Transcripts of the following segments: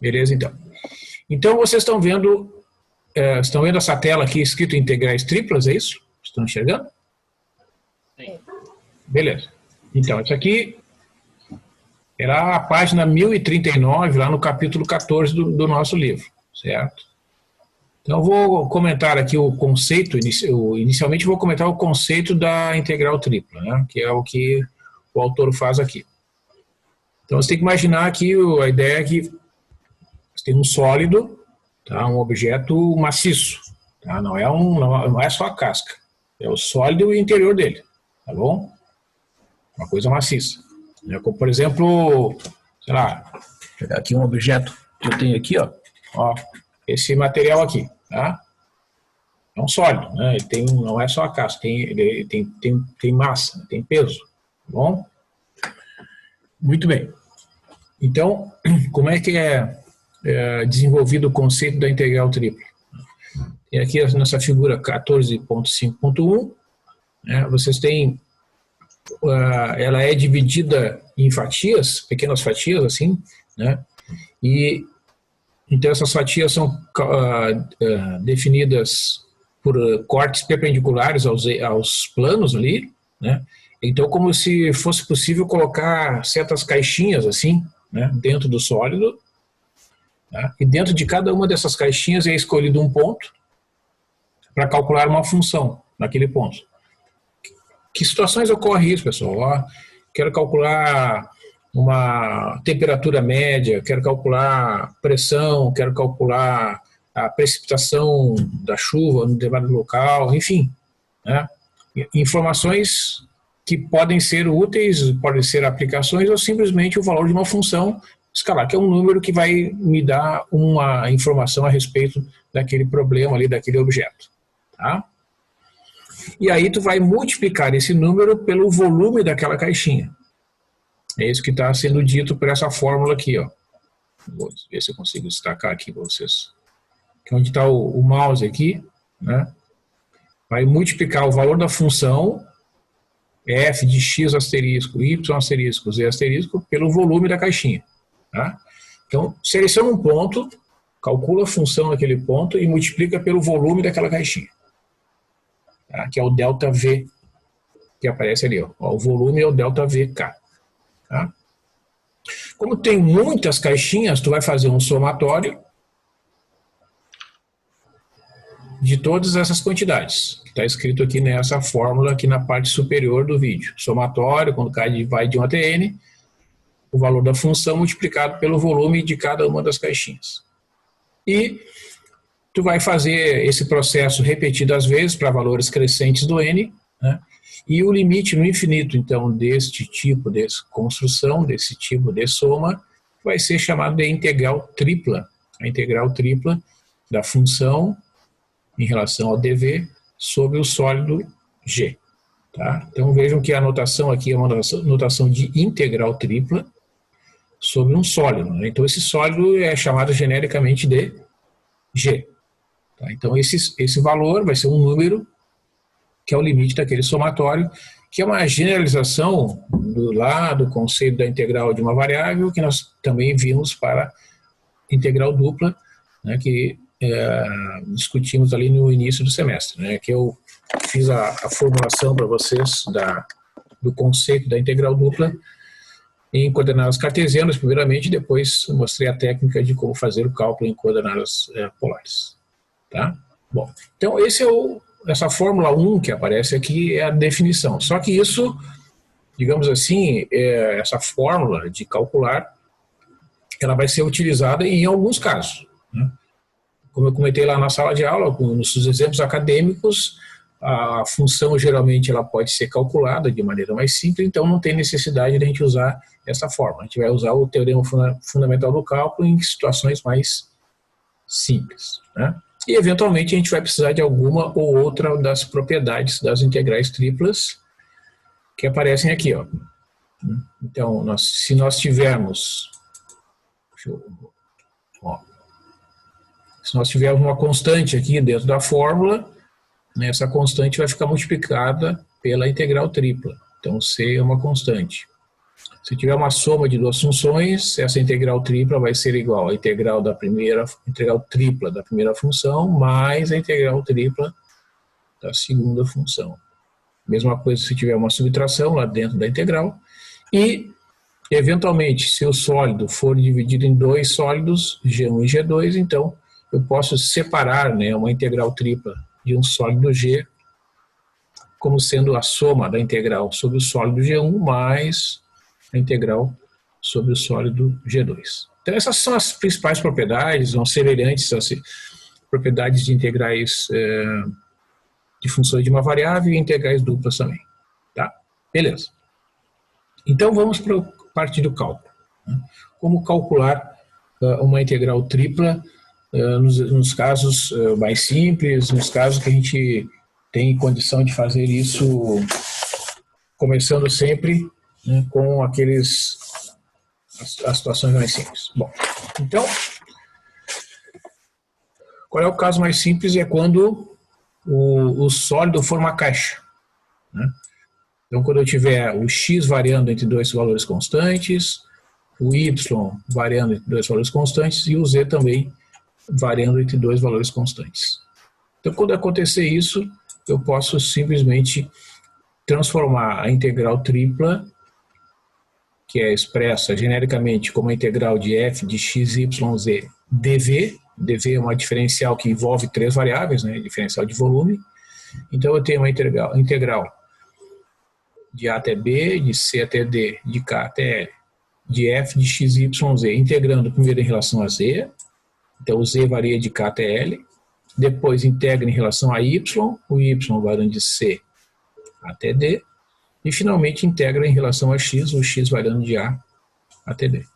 Beleza, então. Então, vocês estão vendo essa tela aqui escrito integrais triplas, é isso? Estão enxergando? Sim. Beleza. Então, isso aqui era a página 1039, lá no capítulo 14 do nosso livro, certo? Então, eu vou comentar aqui o conceito, inicialmente vou comentar o conceito da integral tripla, né? Que é o que o autor faz aqui. Então, você tem que imaginar que a ideia é que você tem um sólido, tá? Um objeto maciço, tá? Não é só a casca, é o sólido e o interior dele, tá bom? Uma coisa maciça. Como, por exemplo, sei lá, vou pegar aqui um objeto que eu tenho aqui, ó, esse material aqui, tá? É um sólido, né? Ele não é só a casca, ele tem massa, tem peso, tá bom? Muito bem. Então, como é que é desenvolvido o conceito da integral tripla? E aqui nessa figura 14.5.1, né, vocês têm, ela é dividida em fatias, pequenas fatias assim, né, e então essas fatias são definidas por cortes perpendiculares aos planos ali, né, então como se fosse possível colocar certas caixinhas assim, né, dentro do sólido, tá? E dentro de cada uma dessas caixinhas é escolhido um ponto para calcular uma função naquele ponto. Que situações ocorre isso, pessoal? Quero calcular uma temperatura média, quero calcular pressão, quero calcular a precipitação da chuva no determinado local, enfim, né? Informações que podem ser úteis, podem ser aplicações ou simplesmente o valor de uma função escalar, que é um número que vai me dar uma informação a respeito daquele problema ali, daquele objeto, tá? E aí tu vai multiplicar esse número pelo volume daquela caixinha. É isso que está sendo dito por essa fórmula aqui, ó. Vou ver se eu consigo destacar aqui para vocês. Aqui onde está o mouse aqui, né? Vai multiplicar o valor da função f de x asterisco, y asterisco, z asterisco pelo volume da caixinha, tá? Então, seleciona um ponto, calcula a função daquele ponto e multiplica pelo volume daquela caixinha, tá? Que é o ΔV, que aparece ali, ó. O volume é o ΔVK, tá? Como tem muitas caixinhas, tu vai fazer um somatório de todas essas quantidades, que está escrito aqui nessa fórmula aqui na parte superior do vídeo. Somatório, quando vai de 1 até n, o valor da função multiplicado pelo volume de cada uma das caixinhas. E tu vai fazer esse processo repetidas vezes para valores crescentes do n, né? E o limite no infinito, então, deste tipo de construção, desse tipo de soma, vai ser chamado de integral tripla. A integral tripla da função em relação ao dv sobre o sólido G. Tá? Então vejam que a notação aqui é uma notação de integral tripla sobre um sólido, né? Então esse sólido é chamado genericamente de G. Tá? Então esse valor vai ser um número que é o limite daquele somatório, que é uma generalização do conceito da integral de uma variável que nós também vimos para integral dupla, né, que discutimos ali no início do semestre, né, que eu fiz a formulação para vocês do conceito da integral dupla em coordenadas cartesianas, primeiramente, depois mostrei a técnica de como fazer o cálculo em coordenadas polares. Tá? Bom, então essa fórmula 1 que aparece aqui é a definição, só que isso, digamos assim, essa fórmula de calcular, ela vai ser utilizada em alguns casos, né? Como eu comentei lá na sala de aula, nos exemplos acadêmicos, a função geralmente ela pode ser calculada de maneira mais simples, então não tem necessidade de a gente usar essa fórmula. A gente vai usar o teorema fundamental do cálculo em situações mais simples, né? E eventualmente a gente vai precisar de alguma ou outra das propriedades das integrais triplas que aparecem aqui, ó. Então, se nós tivermos, se nós tivermos uma constante aqui dentro da fórmula, né, essa constante vai ficar multiplicada pela integral tripla. Então, C é uma constante. Se tiver uma soma de duas funções, essa integral tripla vai ser igual à integral tripla da primeira função mais a integral tripla da segunda função. Mesma coisa se tiver uma subtração lá dentro da integral. E, eventualmente, se o sólido for dividido em dois sólidos, G1 e G2, então eu posso separar, né, uma integral tripla de um sólido G como sendo a soma da integral sobre o sólido G1 mais a integral sobre o sólido G2. Então essas são as principais propriedades, são semelhantes às propriedades de integrais de funções de uma variável e integrais duplas também. Tá? Beleza. Então vamos para a parte do cálculo. Como calcular uma integral tripla nos casos mais simples, nos casos que a gente tem condição de fazer isso começando sempre, né, com as situações mais simples. Bom, então, qual é o caso mais simples? É quando o sólido for uma caixa, né? Então, quando eu tiver o x variando entre dois valores constantes, o y variando entre dois valores constantes e o z também variando entre dois valores constantes. Então, quando acontecer isso, eu posso simplesmente transformar a integral tripla, que é expressa genericamente como a integral de f de x, y, z dv. dv é uma diferencial que envolve três variáveis, né, diferencial de volume. Então eu tenho uma integral de a até b, de c até d, de k até l, de f de x, y, z, integrando primeiro em relação a z. Então o z varia de k até l. Depois integra em relação a y, o y variando de c até d. E finalmente integra em relação a x, o x variando de a até d.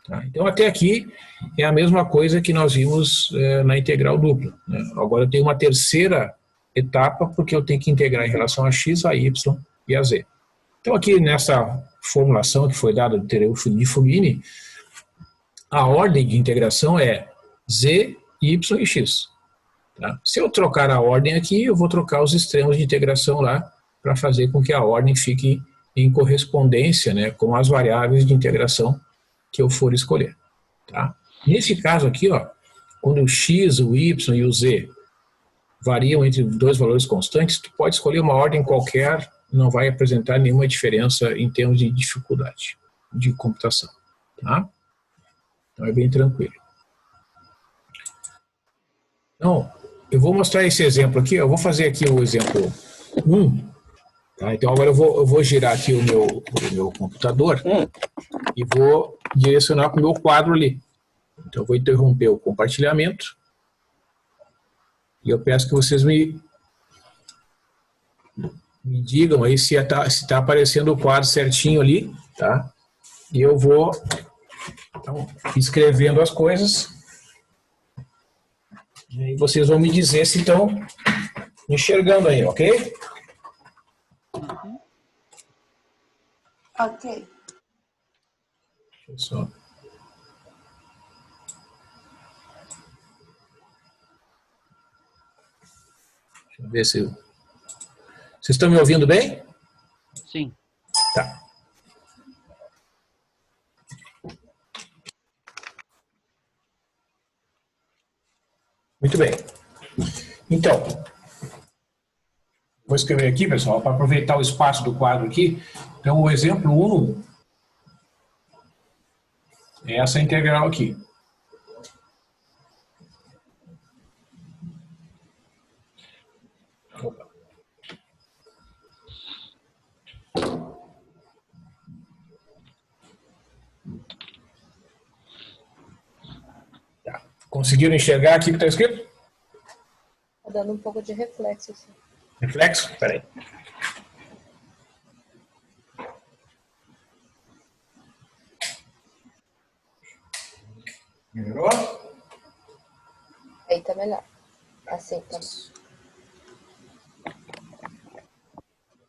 Tá? Então até aqui é a mesma coisa que nós vimos na integral dupla, né? Agora eu tenho uma terceira etapa porque eu tenho que integrar em relação a x, a y e a z. Então aqui nessa formulação que foi dada do teorema de Fubini, a ordem de integração é z, y e x. Tá? Se eu trocar a ordem aqui, eu vou trocar os extremos de integração lá para fazer com que a ordem fique em correspondência, né, com as variáveis de integração que eu for escolher. Tá? Nesse caso aqui, ó, quando o x, o y e o z variam entre dois valores constantes, tu pode escolher uma ordem qualquer, não vai apresentar nenhuma diferença em termos de dificuldade de computação. Tá? Então é bem tranquilo. Então, eu vou mostrar esse exemplo aqui, eu vou fazer aqui o exemplo 1. Tá? Então agora eu vou girar aqui o meu computador e vou direcionar para o meu quadro ali. Então eu vou interromper o compartilhamento e eu peço que vocês me digam aí se está aparecendo o quadro certinho ali, tá? E eu vou então, escrevendo as coisas e vocês vão me dizer se estão enxergando aí, ok? Ok. Deixa eu só... Deixa eu ver se... Vocês estão me ouvindo bem? Sim. Tá. Muito bem. Então, vou escrever aqui, pessoal, para aproveitar o espaço do quadro aqui. Então, o exemplo 1 é essa integral aqui. Opa. Tá. Conseguiram enxergar aqui o que está escrito? Tá dando um pouco de reflexo, assim. Reflexo? Espera aí. Melhorou? Aí tá melhor. Assim, tá.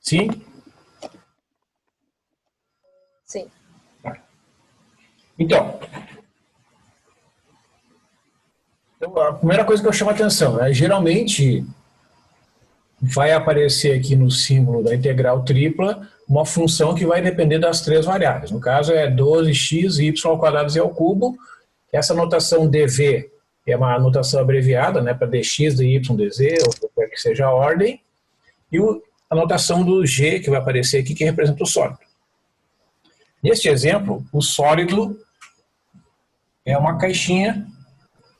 Sim? Sim. Então, a primeira coisa que eu chamo a atenção é, geralmente, vai aparecer aqui no símbolo da integral tripla uma função que vai depender das três variáveis. No caso é 12x y ao quadrado z ao cubo. Essa notação dv é uma notação abreviada, né, para dx, dy, dz, ou qualquer que seja a ordem. E a notação do g, que vai aparecer aqui, que representa o sólido. Neste exemplo, o sólido é uma caixinha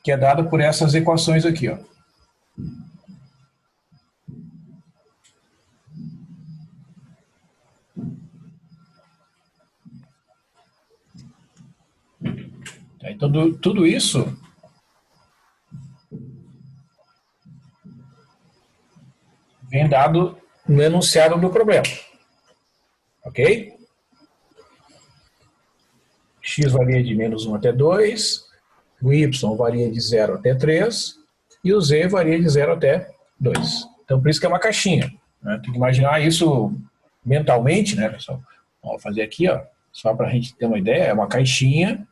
que é dada por essas equações aqui, ó. Então, tudo isso vem dado no enunciado do problema. Ok? X varia de -1 até 2, o y varia de 0 até 3 e o z varia de 0 até 2. Então, por isso que é uma caixinha, né? Tem que imaginar isso mentalmente, né, pessoal? Vou fazer aqui, ó, só para a gente ter uma ideia, é uma caixinha,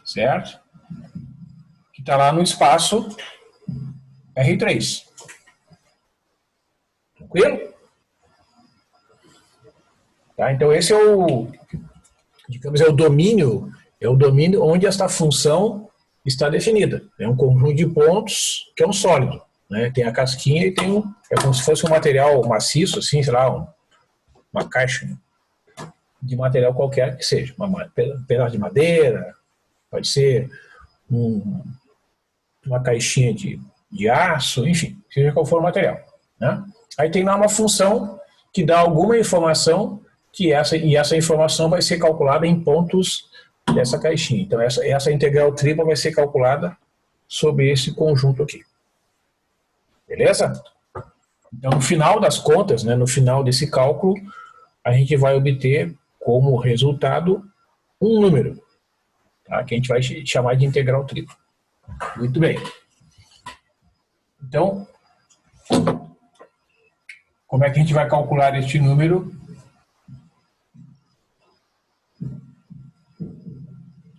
certo? Que está lá no espaço R3. Tranquilo? Tá, então esse é o, digamos, é o domínio onde esta função está definida. É um conjunto de pontos que é um sólido, né? Tem a casquinha e tem é como se fosse um material maciço, assim, sei lá, uma caixa de material qualquer que seja, um pedaço de madeira, pode ser uma caixinha de aço, enfim, seja qual for o material, né? Aí tem lá uma função que dá alguma informação e essa informação vai ser calculada em pontos dessa caixinha. Então, essa integral tripla vai ser calculada sobre esse conjunto aqui. Beleza? Então, no final das contas, né, no final desse cálculo, a gente vai obter como resultado um número, tá, que a gente vai chamar de integral tripla. Muito bem. Então, como é que a gente vai calcular este número?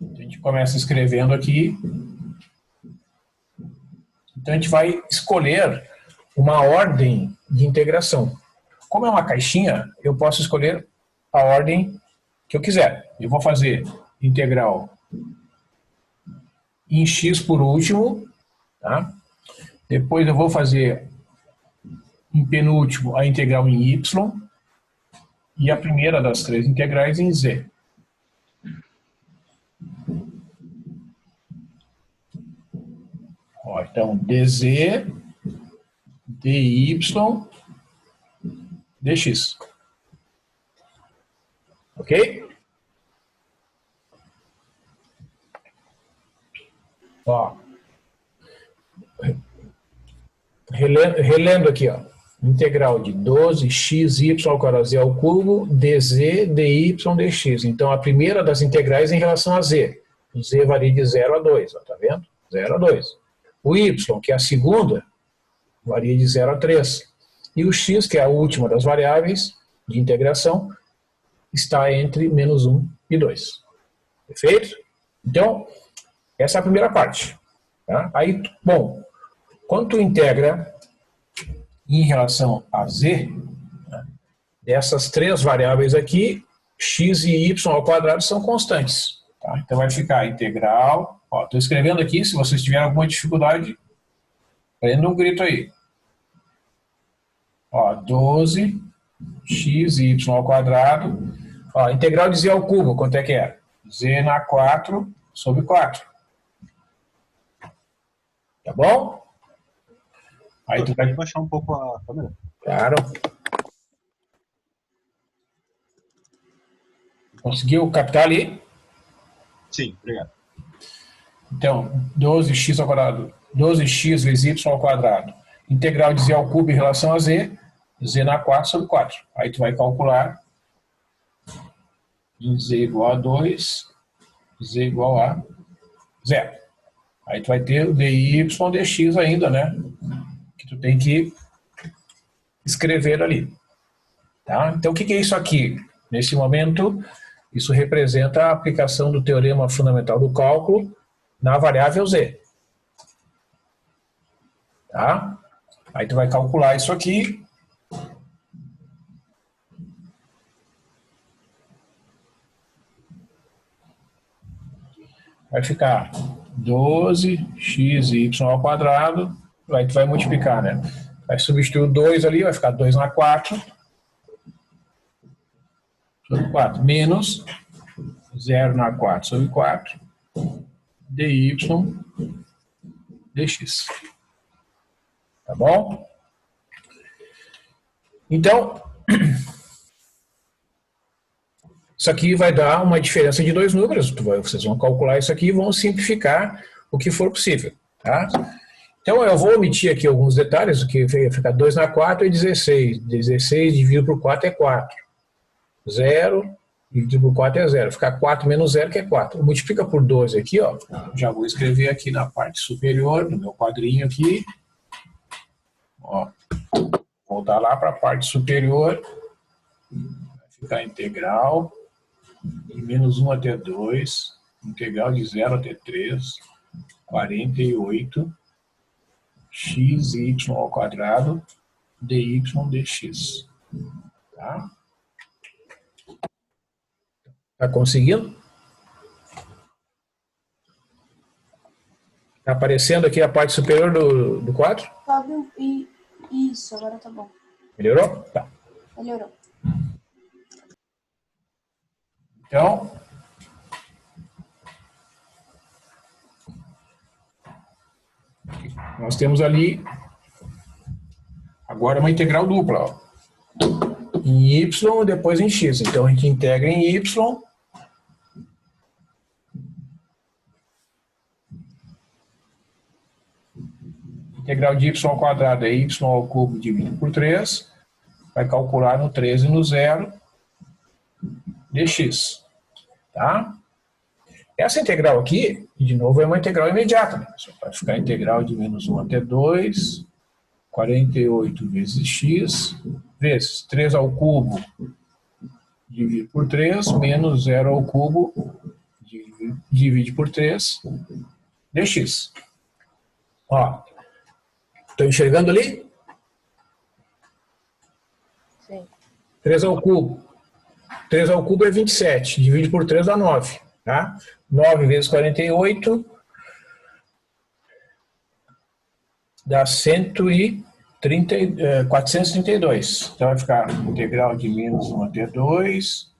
A gente começa escrevendo aqui. Então, a gente vai escolher uma ordem de integração. Como é uma caixinha, eu posso escolher a ordem que eu quiser. Eu vou fazer integral em x por último, tá? Depois eu vou fazer em penúltimo a integral em y e a primeira das três integrais em z. Ó, então, dz, dy, dx. Ok? Ó, relendo aqui, ó. Integral de 12xy ao quadrado z ao cubo, dz, dy, dx. Então, a primeira das integrais em relação a z. O z varia de 0 a 2, ó, tá vendo? 0 a 2. O y, que é a segunda, varia de 0 a 3. E o x, que é a última das variáveis de integração, está entre -1 e 2. Perfeito? Então, essa é a primeira parte. Tá? Aí, bom, quando tu integra em relação a z, né, dessas três variáveis aqui, x e y ao quadrado são constantes. Tá? Então vai ficar integral. Estou escrevendo aqui, se vocês tiverem alguma dificuldade, prenda um grito aí. Ó, 12xy ao quadrado. Ó, integral de z ao cubo, quanto é que é? Z na 4 sobre 4. Tá bom? Aí tu vai baixar um pouco a câmera. Claro. Conseguiu captar ali? Sim, obrigado. Então, 12x ao quadrado, 12x vezes y ao quadrado, integral de z ao cubo em relação a z, z na 4 sobre 4. Aí tu vai calcular em z igual a 2, z igual a 0. Aí tu vai ter o dy, dx ainda, né? Que tu tem que escrever ali. Tá? Então, o que é isso aqui? Nesse momento, isso representa a aplicação do teorema fundamental do cálculo na variável z. Tá? Aí tu vai calcular isso aqui vai ficar 12xy ao quadrado, aí tu vai multiplicar, né? Vai substituir o 2 ali, vai ficar 2 na 4, sobre 4, menos 0 na 4 sobre 4, dy dx. Tá bom? Então, isso aqui vai dar uma diferença de dois números. Vocês vão calcular isso aqui e vão simplificar o que for possível. Tá? Então, eu vou omitir aqui alguns detalhes, que vai ficar 2 na 4 é 16. 16 dividido por 4 é 4. 0 dividido por 4 é 0. Ficar 4 menos 0, que é 4. Multiplica por 12 aqui, ó. Já vou escrever aqui na parte superior do meu quadrinho aqui. Ó. Voltar lá para a parte superior. Vai ficar integral de menos 1 até 2. Integral de 0 até 3. 48 xy ao quadrado dy dx. Tá? Tá conseguindo? Tá aparecendo aqui a parte superior do quadro? Fábio, isso, agora tá bom. Melhorou? Tá. Melhorou. Então, nós temos ali agora uma integral dupla, ó. Em y e depois em x. Então a gente integra em y. Integral de y ao quadrado é y ao cubo dividido por 3. Vai calcular no 13 e no 0 dx. Tá? Essa integral aqui, de novo, é uma integral imediata. Né? Vai ficar integral de menos 1 até 2, 48 vezes x, vezes 3 ao cubo dividido por 3, menos 0 ao cubo divide por 3, dx. Ó, estou enxergando ali? Sim. 3 ao cubo. 3 ao cubo é 27, divide por 3 dá 9. Tá? 9 vezes 48 dá 432. Então vai ficar integral de menos 1 até 2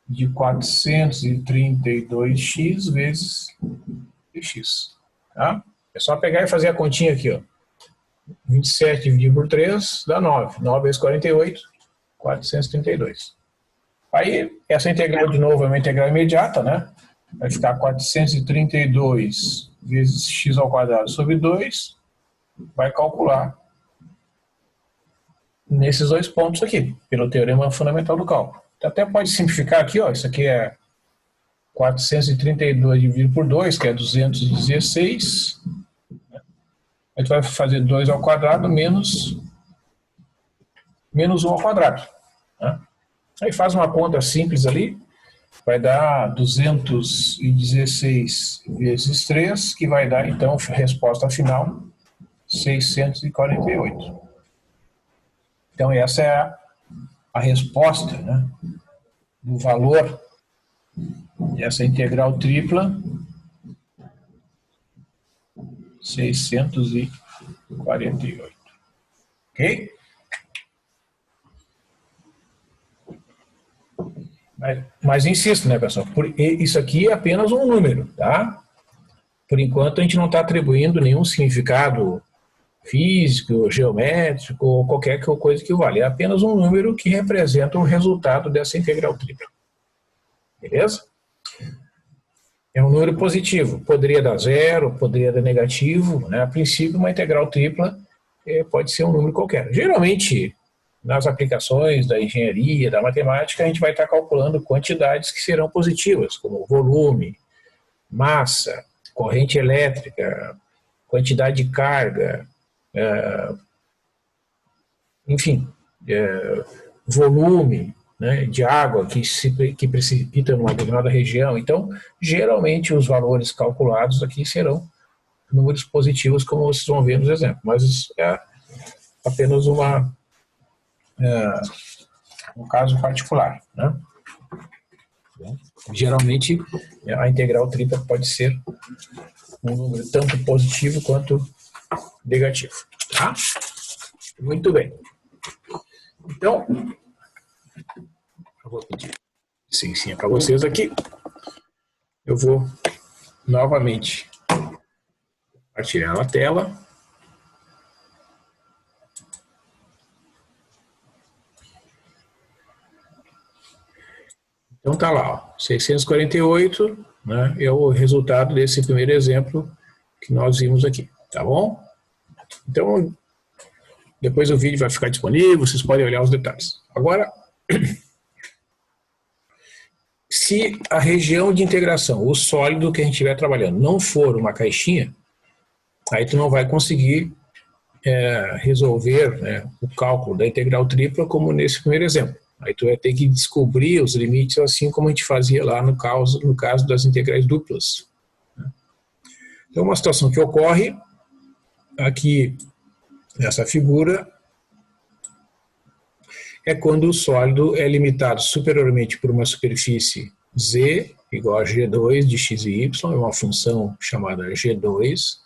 de 432x vezes dx. Tá? É só pegar e fazer a continha aqui. Ó. 27 dividido por 3 dá 9. 9 vezes 48, 432. Aí, essa integral, de novo, é uma integral imediata, né? Vai ficar 432 vezes x ao quadrado sobre 2. Vai calcular nesses dois pontos aqui, pelo teorema fundamental do cálculo. Então, até pode simplificar aqui, ó. Isso aqui é 432 dividido por 2, que é 216. A gente vai fazer 2 ao quadrado menos 1 ao quadrado. Né? Aí faz uma conta simples ali, vai dar 216 vezes 3, que vai dar, então, a resposta final, 648. Então, essa é a resposta, né, do valor dessa integral tripla, 648. Ok? Mas insisto, né, pessoal? Isso aqui é apenas um número, tá? Por enquanto, a gente não está atribuindo nenhum significado físico, geométrico ou qualquer coisa que vale. É apenas um número que representa o resultado dessa integral tripla. Beleza? É um número positivo. Poderia dar zero, poderia dar negativo. Né? A princípio, uma integral tripla pode ser um número qualquer. Geralmente, nas aplicações da engenharia, da matemática, a gente vai estar calculando quantidades que serão positivas, como volume, massa, corrente elétrica, quantidade de carga, enfim, volume, né, de água que precipita numa determinada região. Então, geralmente, os valores calculados aqui serão números positivos, como vocês vão ver nos exemplos, mas isso é apenas um caso particular, né? Geralmente, a integral tripla pode ser um número tanto positivo quanto negativo. Tá? Muito bem. Então, eu vou pedir licencinha para vocês aqui. Eu vou novamente compartilhar a tela. Então tá lá, ó, 648, né, é o resultado desse primeiro exemplo que nós vimos aqui, tá bom? Então, depois o vídeo vai ficar disponível, vocês podem olhar os detalhes. Agora, se a região de integração, o sólido que a gente estiver trabalhando, não for uma caixinha, aí tu não vai conseguir resolver, né, o cálculo da integral tripla como nesse primeiro exemplo. Aí tu vai ter que descobrir os limites assim como a gente fazia lá no caso das integrais duplas. Então, uma situação que ocorre aqui nessa figura é quando o sólido é limitado superiormente por uma superfície z igual a g2 de x e y, é uma função chamada g2,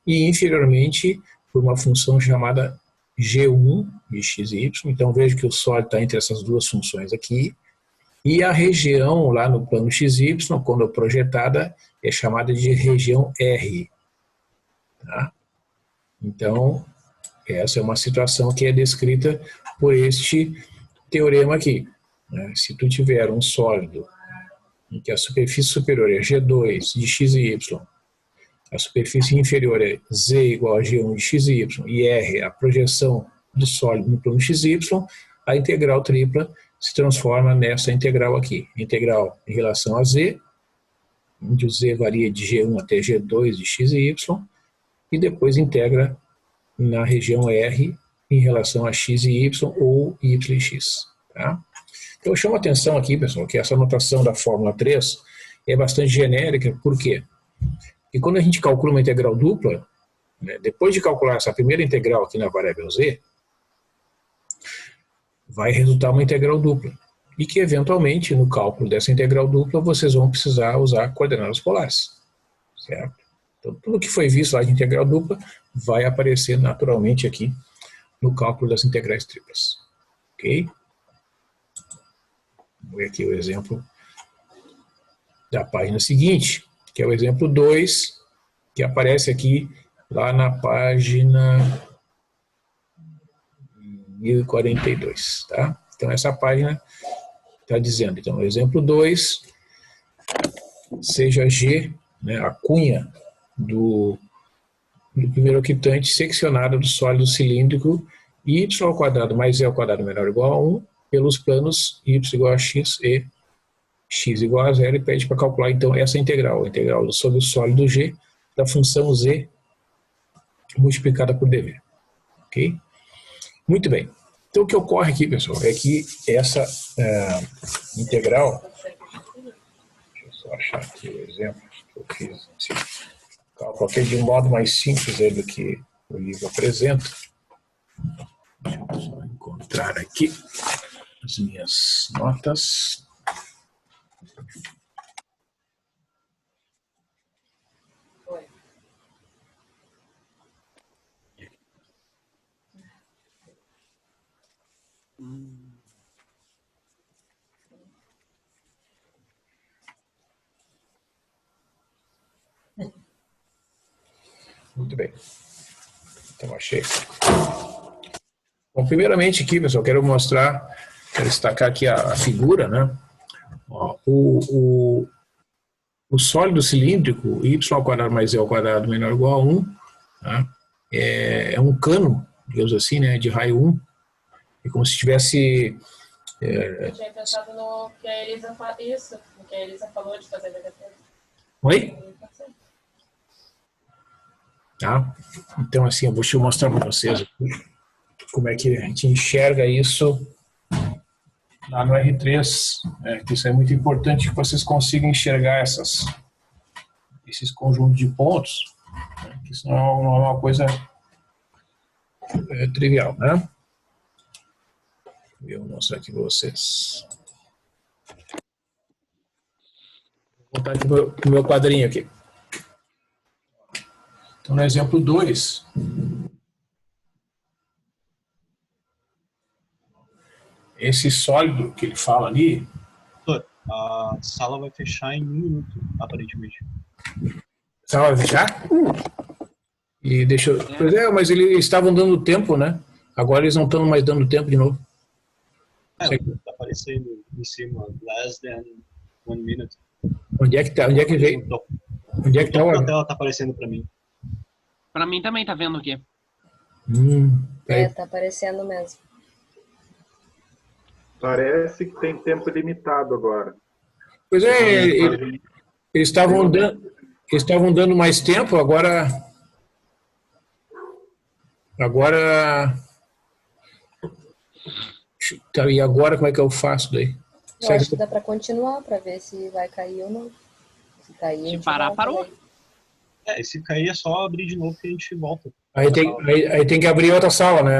e inferiormente por uma função chamada g1 de x e y. Então veja que o sólido está entre essas duas funções aqui, e a região lá no plano xy, quando projetada, é chamada de região R. Tá? Então, essa é uma situação que é descrita por este teorema aqui. Né? Se tu tiver um sólido em que a superfície superior é g2 de x e y, a superfície inferior é z igual a g1 de x e y, e R é a projeção do sólido no plano xy, a integral tripla se transforma nessa integral aqui. Integral em relação a z, onde o z varia de g1 até g2 de x e y, e depois integra na região R em relação a x e y ou y e x. Tá? Então eu chamo a atenção aqui, pessoal, que essa notação da fórmula 3 é bastante genérica. Por quê? E quando a gente calcula uma integral dupla, né, depois de calcular essa primeira integral aqui na variável z, vai resultar uma integral dupla. E que, eventualmente, no cálculo dessa integral dupla, vocês vão precisar usar coordenadas polares. Certo? Então, tudo que foi visto lá de integral dupla vai aparecer naturalmente aqui no cálculo das integrais triplas. Ok? Vamos ver aqui o exemplo da página seguinte, que é o exemplo 2, que aparece aqui lá na página 1042, tá? Então essa página está dizendo, então, o exemplo 2, seja G, né, a cunha do primeiro octante seccionada do sólido cilíndrico y ao quadrado mais z ao quadrado menor ou igual a 1 pelos planos y igual a x e x igual a 0, e pede para calcular então essa integral, a integral sobre o sólido G da função z multiplicada por dv. Ok? Muito bem. Então o que ocorre aqui, pessoal, é que essa integral, deixa eu só achar aqui o exemplo que eu fiz, esse cálculo aqui de um modo mais simples do que o livro apresenta. Deixa eu só encontrar aqui as minhas notas. Muito bem. Então, achei. Bom, primeiramente aqui, pessoal, quero destacar aqui a figura, né? Ó, o sólido cilíndrico, y ao quadrado mais z ao quadrado menor ou igual a 1, tá? É um cano, digamos assim, né, de raio 1. É como se tivesse... Eu tinha pensado no que a Elisa falou de fazer DHT. Oi? Tá? Então, assim, eu vou mostrar para vocês como é que a gente enxerga isso lá no R3, que isso é muito importante que vocês consigam enxergar esses conjuntos de pontos, né, que isso não é uma coisa trivial, né? Eu vou mostrar aqui para vocês. Vou voltar aqui pro meu quadrinho aqui. Então, no exemplo 2, esse sólido que ele fala ali, Doutor, a sala vai fechar em 1 minuto, aparentemente. sala vai fechar? E deixa eu... Pois é, mas eles estavam dando tempo, né? Agora eles não estão mais dando tempo de novo. Tá aparecendo em cima, less than 1 minute. Onde é que tá? Onde é que veio? Onde é que tá? A tela tá aparecendo pra mim. Pra mim também tá vendo aqui. Peraí. Tá aparecendo mesmo. Parece que tem tempo limitado agora. Pois é, eles estavam dando mais tempo, agora. Tá, e agora como é que eu faço daí? Eu acho que dá pra continuar, pra ver se vai cair ou não. Se cair, a Se gente parar, volta parou. daí. E se cair é só abrir de novo que a gente volta. Aí tem que abrir outra sala, né?